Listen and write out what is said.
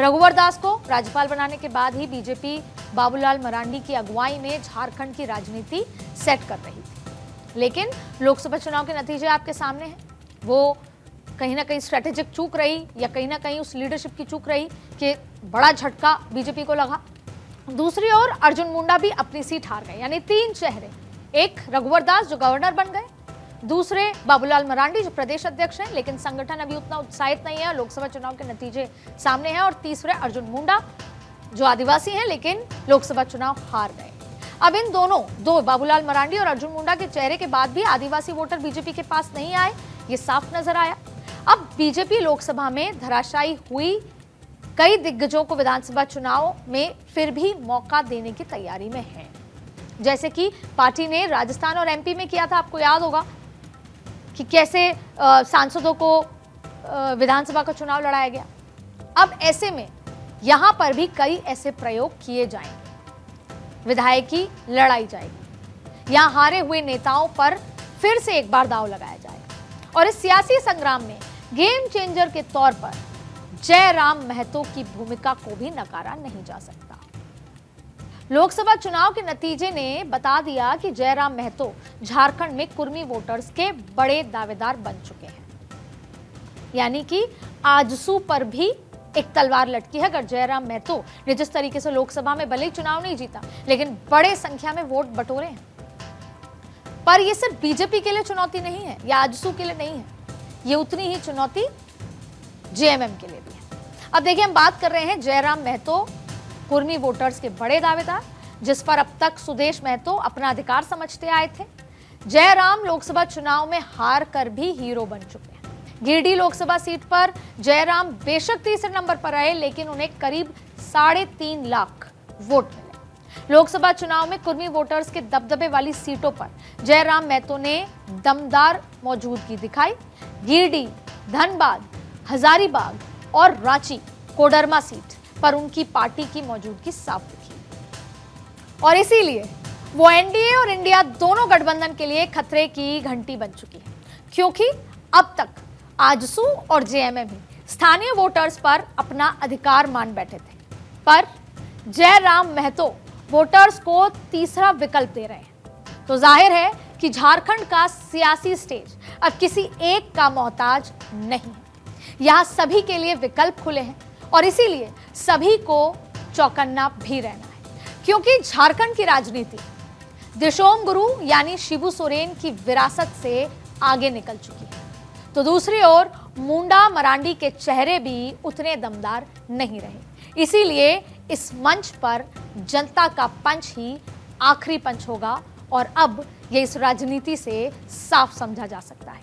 रघुवर दास को राज्यपाल बनाने के बाद ही बीजेपी बाबूलाल मरांडी की अगुवाई में झारखंड की राजनीति सेट कर रही थी, लेकिन लोकसभा चुनाव के नतीजे आपके सामने हैं। वो कहीं ना कहीं स्ट्रेटेजिक चूक रही या कहीं ना कहीं उस लीडरशिप की चूक रही कि बड़ा झटका बीजेपी को लगा। दूसरी ओर अर्जुन मुंडा भी अपनी सीट हार गए, यानी 3 चेहरे, एक रघुवर दास जो गवर्नर बन गए, दूसरे बाबूलाल मरांडी जो प्रदेश अध्यक्ष हैं लेकिन संगठन अभी उतना उत्साहित नहीं है, लोकसभा चुनाव के नतीजे सामने हैं, और तीसरे अर्जुन मुंडा जो आदिवासी हैं लेकिन लोकसभा चुनाव हार गए। अब इन दो बाबूलाल मरांडी और अर्जुन मुंडा के चेहरे के बाद भी आदिवासी वोटर बीजेपी के पास नहीं आए, ये साफ नजर आया। अब बीजेपी लोकसभा में धराशायी हुई कई दिग्गजों को विधानसभा चुनाव में फिर भी मौका देने की तैयारी में है, जैसे कि पार्टी ने राजस्थान और एमपी में किया था। आपको याद होगा कि कैसे सांसदों को विधानसभा का चुनाव लड़ाया गया। अब ऐसे में यहां पर भी कई ऐसे प्रयोग किए जाएंगे, विधायकी लड़ाई जाएगी, यहां हारे हुए नेताओं पर फिर से एक बार दांव लगाया जाएगा, और इस सियासी संग्राम में गेम चेंजर के तौर पर जयराम महतो की भूमिका को भी नकारा नहीं जा सकता। लोकसभा चुनाव के नतीजे ने बता दिया कि जयराम महतो झारखंड में कुर्मी वोटर्स के बड़े दावेदार बन चुके हैं, यानी कि आजसू पर भी एक तलवार लटकी है। अगर जयराम महतो ने जिस तरीके से लोकसभा में भले ही चुनाव नहीं जीता लेकिन बड़े संख्या में वोट बटोरे हैं, पर यह सिर्फ बीजेपी के लिए चुनौती नहीं है या आजसू के लिए नहीं है, ये उतनी ही चुनौती जेएमएम के लिए भी है। अब देखिए, हम बात कर रहे हैं जयराम महतो कुर्मी वोटर्स के बड़े दावेदार, जिस पर अब तक सुदेश महतो अपना अधिकार समझते आए थे। जयराम लोकसभा चुनाव में हार कर भी हीरो बन चुके हैं। गिरिडीह लोकसभा सीट पर जयराम बेशक तीसरे नंबर पर रहे, लेकिन उन्हें करीब 3.5 लाख वोट मिले। लोकसभा चुनाव में कुर्मी वोटर्स के दबदबे वाली सीटों पर जयराम महतो ने दमदार मौजूदगी दिखाई। गिरिडीह, धनबाद, हजारीबाग और रांची कोडरमा सीट पर उनकी पार्टी की मौजूदगी साफ दिखी, और इसीलिए वो एनडीए और इंडिया दोनों गठबंधन के लिए खतरे की घंटी बन चुकी है, क्योंकि अब तक आजसू और जेएमएम ही स्थानीय वोटर्स पर अपना अधिकार मान बैठे थे, पर जयराम महतो वोटर्स को तीसरा विकल्प दे रहे हैं। तो जाहिर है कि झारखंड का सियासी स्टेज अब किसी एक का मोहताज नहीं है, यहां सभी के लिए विकल्प खुले हैं, और इसीलिए सभी को चौकन्ना भी रहना है, क्योंकि झारखंड की राजनीति दिशोम गुरु यानी शिबू सोरेन की विरासत से आगे निकल चुकी है। तो दूसरी ओर मुंडा मरांडी के चेहरे भी उतने दमदार नहीं रहे, इसीलिए इस मंच पर जनता का पंच ही आखिरी पंच होगा, और अब ये इस राजनीति से साफ समझा जा सकता है।